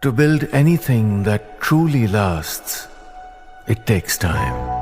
To build anything that truly lasts, it takes time.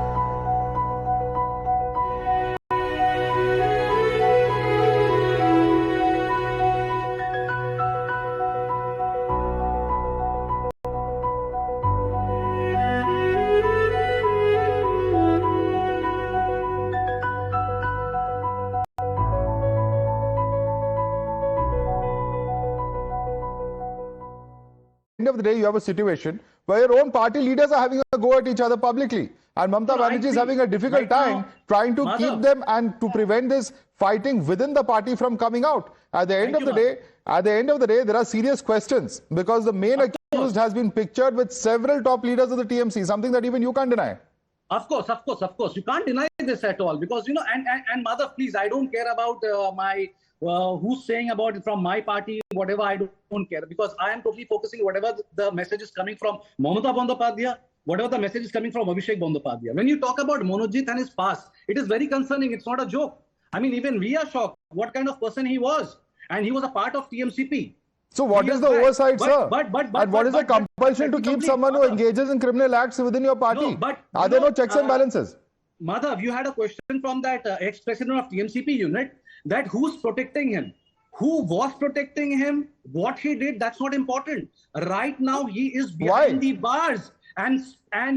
End of the day, you have a situation where your own party leaders are having a go at each other publicly, and Mamata Banerjee is having a difficult time trying to keep them and to prevent this fighting within the party from coming out. At the end of the day, there are serious questions because the main accused has been pictured with several top leaders of the TMC, something that even you can't deny. Of course. You can't deny this at all because, you know, and Mother, please, I don't care about who's saying about it from my party, whatever, I don't care because I am totally focusing whatever the message is coming from Mamata Bandyopadhyay, whatever the message is coming from Abhishek Bandyopadhyay. When you talk about Monojit and his past, it is very concerning. It's not a joke. I mean, even we are shocked what kind of person he was. And he was a part of TMCP. So what is the oversight, sir? And what is the compulsion to keep someone who engages in criminal acts within your party? Are there no checks and balances? Madhav, you had a question from that ex-president of TMCP unit that who's protecting him? Who was protecting him? What he did, that's not important. Right now, he is behind the bars. And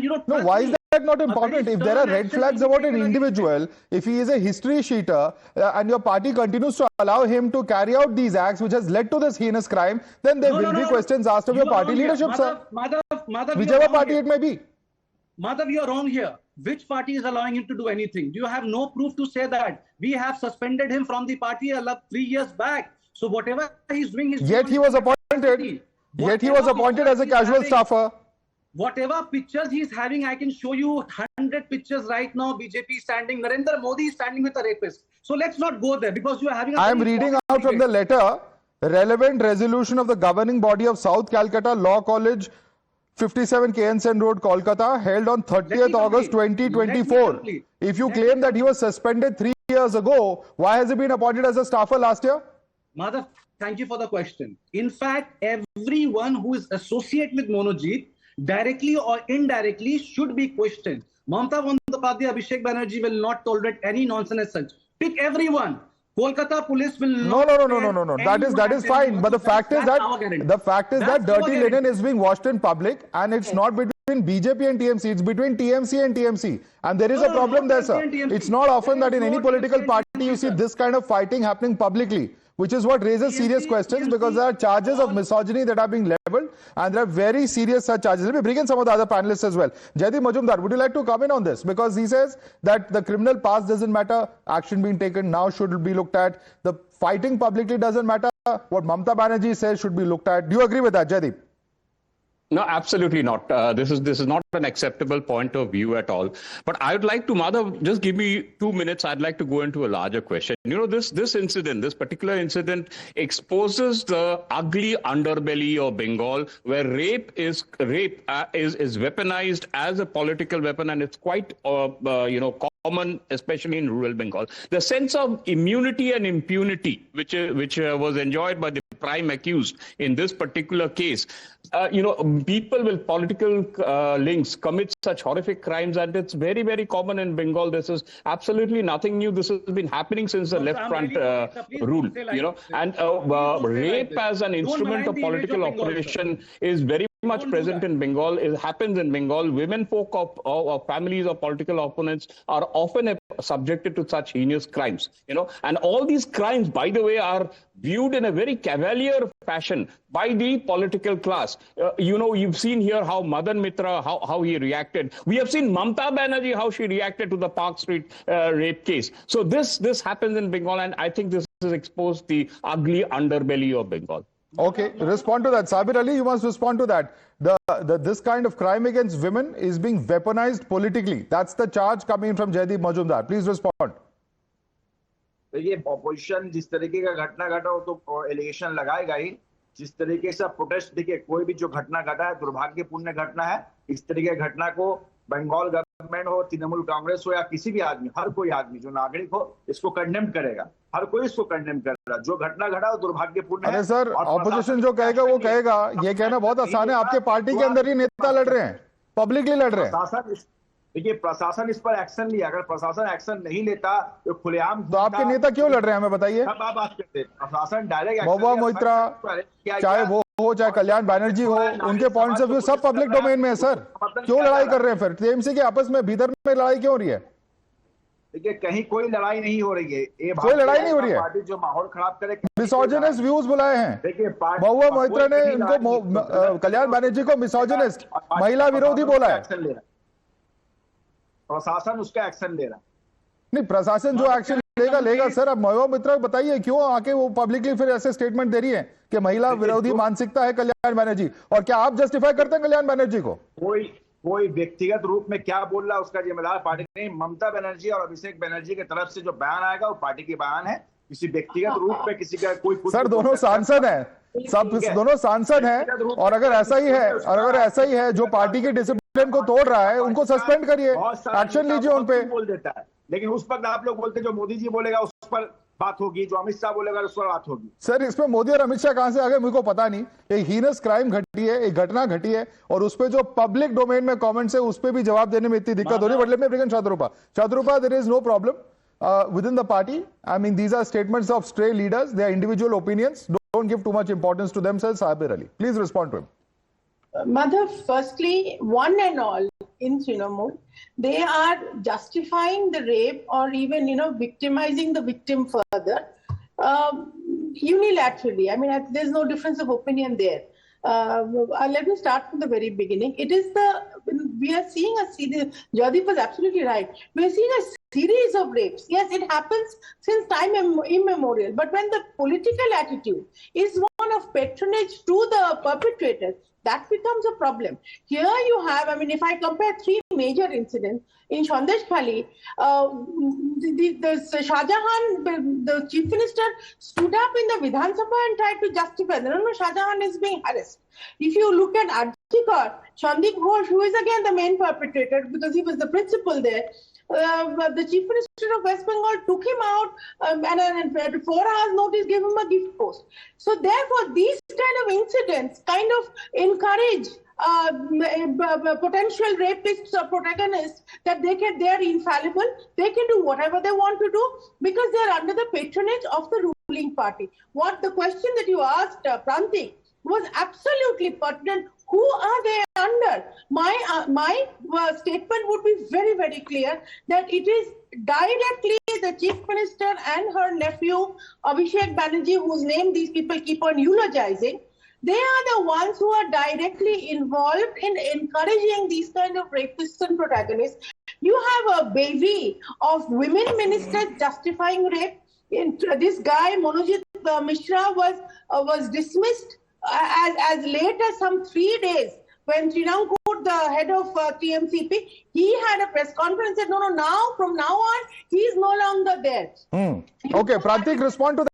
you know... No, why is that not important? If there are red flags about an individual, if he is a history sheeter and your party continues to allow him to carry out these acts which has led to this heinous crime, then there will be questions asked of your party leadership, sir. Madhav, whichever party it may be. Madhav, you are wrong here. Which party is allowing him to do anything? Do you have no proof to say that? We have suspended him from the party 3 years back. So whatever he's doing... Yet he was appointed. Yet he was appointed as a casual staffer. Whatever pictures he's having, I can show you 100 pictures right now. BJP standing, Narendra Modi is standing with a rapist. So let's not go there because you are having... I am reading out from the letter, relevant resolution of the governing body of South Calcutta Law College, 57 KN Sen Road, Kolkata, held on 30th August 2024. If you claim that he was suspended 3 years ago, why has he been appointed as a staffer last year? Madhav, thank you for the question. In fact, everyone who is associated with Monojit, directly or indirectly, should be questioned. Mamata Bandyopadhyay, Abhishek Banerjee will not tolerate any nonsense as such. Pick everyone. Kolkata police will not... No. That is fine. But the fact is that dirty linen is being washed in public, and it's not between BJP and TMC. It's between TMC and TMC. And there is a problem there, sir. It's not often that in any political party you see this kind of fighting happening publicly, which is what raises serious questions because there are charges of misogyny that are being leveled and there are very serious such charges. Let me bring in some of the other panelists as well. Jaideep Majumdar, would you like to comment on this? Because he says that the criminal past doesn't matter, action being taken now should be looked at. The fighting publicly doesn't matter, what Mamata Banerjee says should be looked at. Do you agree with that, Jaideep? No, absolutely not. This is not an acceptable point of view at all. But I would like to, Madhav, just give me 2 minutes. I'd like to go into a larger question. You know, this particular incident exposes the ugly underbelly of Bengal, where rape is weaponized as a political weapon, and it's quite common, especially in rural Bengal. The sense of immunity and impunity, which was enjoyed by the prime accused in this particular case. People with political links commit such horrific crimes, and it's very, very common in Bengal. This is absolutely nothing new. This has been happening since the left front rule, and rape as an instrument of political operation is very much present in Bengal. It happens in Bengal. Women folk of families of political opponents are often subjected to such heinous crimes, and all these crimes, by the way, are viewed in a very cavalier fashion by the political class. You've seen here how Madan Mitra, how he reacted. We have seen Mamata Banerjee, how she reacted to the Park Street rape case. So this happens in Bengal, and I think this has exposed the ugly underbelly of Bengal. Okay, respond to that. Sabir Ali, you must respond to that. This kind of crime against women is being weaponized politically. That's the charge coming from Jaideep Majumdar. Please respond. देखिए, opposition जिस तरीके का घटना घटा हो तो allegation लगाएगा ही. जिस तरीके से प्रोटेस्ट, देखिए कोई भी जो घटना घटा है दुर्भाग्यपूर्ण घटना है. इस तरीके की घटना को बंगाल गवर्नमेंट हो, तृणमूल कांग्रेस हो या किसी भी आदमी, हर कोई आदमी जो नागरिक हो इसको कंडेम करेगा। हर कोई इसको कंडेम करेगा। जो घटना घटा वो दुर्भाग्यपूर्ण है। अरे सर, और ऑपोजिशन जो कहेगा वो कहेगा। ये कहना बहुत आसान है, आपके पार्टी के अंदर ही नेता लड़ रहे हैं, पब्लिकली लड़ रहे हैं। प्रशासन, देखिए प्रशासन इस पर एक्शन लिया। अगर प्रशासन एक्शन नहीं लेता तो खुलेआम, तो आपके नेता क्यों लड़ रहे हैं, हमें बताइए। सब आप बात करते हैं। प्रशासन डायरेक्ट महुआ मोइत्रा, चाहे वो हो चाहे कल्याण बैनर्जी हो, उनके पॉइंट्स ऑफ व्यू सब पब्लिक डोमेन में है सर। क्यों लड़ाई कर रहे हैं फिर? टीएमसी के आपस में भीतर में लड़ाई क्यों हो रही है? देखिए कहीं कोई लड़ाई नहीं हो रही है। ये कोई लड़ाई नहीं हो रही है। पार्टी जो माहौल खराब करे, मिसोजिनिस्ट व्यूज बुलाए हैं। देखिए महुआ मोइत्रा ने इनको, कल्याण बैनर्जी को मिसोजिनिस्ट, महिला विरोधी बोला है। प्रशासन उसका एक्शन ले रहा है। नहीं, प्रशासन जो एक्शन लेगा सर। अब महुआ मोइत्रा बताइए क्यों आके वो पब्लिकली फिर ऐसे स्टेटमेंट दे रही है कि महिला विरोधी मानसिकता है कल्याण बैनर्जी, और क्या आप जस्टिफाई करते हैं कल्याण बैनर्जी को? कोई व्यक्तिगत रूप में क्या बोल रहा है उसका जिम्मेदार पार्टी नहीं। ममता बनर्जी और अभिषेक बनर्जी की तरफ से जो बयान आएगा वो पार्टी की बयान है। किसी व्यक्तिगत रूप में किसी का कोई सर, दोनों सांसद हैं, सब दोनों सांसद हैं, और अगर ऐसा ही है जो पार्टी के डिसिप्लिन को तोड़ रहा है, उनको सस्पेंड करिए, एक्शन लीजिए उन पे। बोल देता है, लेकिन उस पर आप लोग बोलते जो मोदी जी बोलेगा उस पर बात होगी, जो अमित शाह बोलेगा उस पर बात होगी। सर, इसमें मोदी और अमित शाह कहां से आ गए मुझे को पता नहीं। एक हीनस क्राइम घटी है, एक घटना घटी है, और उस पे जो पब्लिक डोमेन में कमेंट्स है उस पे भी जवाब देने में इतनी दिक्कत हो रही है। But let me Shadrupa, there is no problem within the party. I mean, these are statements of stray leaders. They are individual opinions. Don't give too much importance to themselves. Sabir Ali, please respond to him. Madhav, firstly, one and all in Trinamool, they are justifying the rape or even, victimizing the victim further unilaterally. I mean, there's no difference of opinion there. Let me start from the very beginning. We are seeing a series, Jaideep was absolutely right. We are seeing a series of rapes. Yes, it happens since time immemorial. But when the political attitude is one of patronage to the perpetrators, that becomes a problem. Here you have, if I compare three major incidents, in Sandesh Khali, the Shah Jahan, the chief minister, stood up in the Vidhan Sabha and tried to justify. No, Shah Jahan is being harassed. If you look at Arjikar, Sandeep Ghosh, who is again the main perpetrator because he was the principal there, the chief minister of West Bengal took him out and at 4 hours notice gave him a gift post. So therefore, these kind of incidents kind of encourage potential rapists or protagonists that they are infallible, they can do whatever they want to do because they are under the patronage of the ruling party. What the question that you asked, Prantik, was absolutely pertinent. Who are they under? My statement would be very, very clear that it is directly the chief minister and her nephew Abhishek Banerjee, whose name these people keep on eulogizing. They are the ones who are directly involved in encouraging these kind of rapists and protagonists. You have a bevy of women ministers justifying rape. This guy Monojit Mishra was dismissed as late as some 3 days when Trinamool, the head of TMCP, he had a press conference and said, no, now from now on, he is no longer there. Okay, Prantik, respond to that.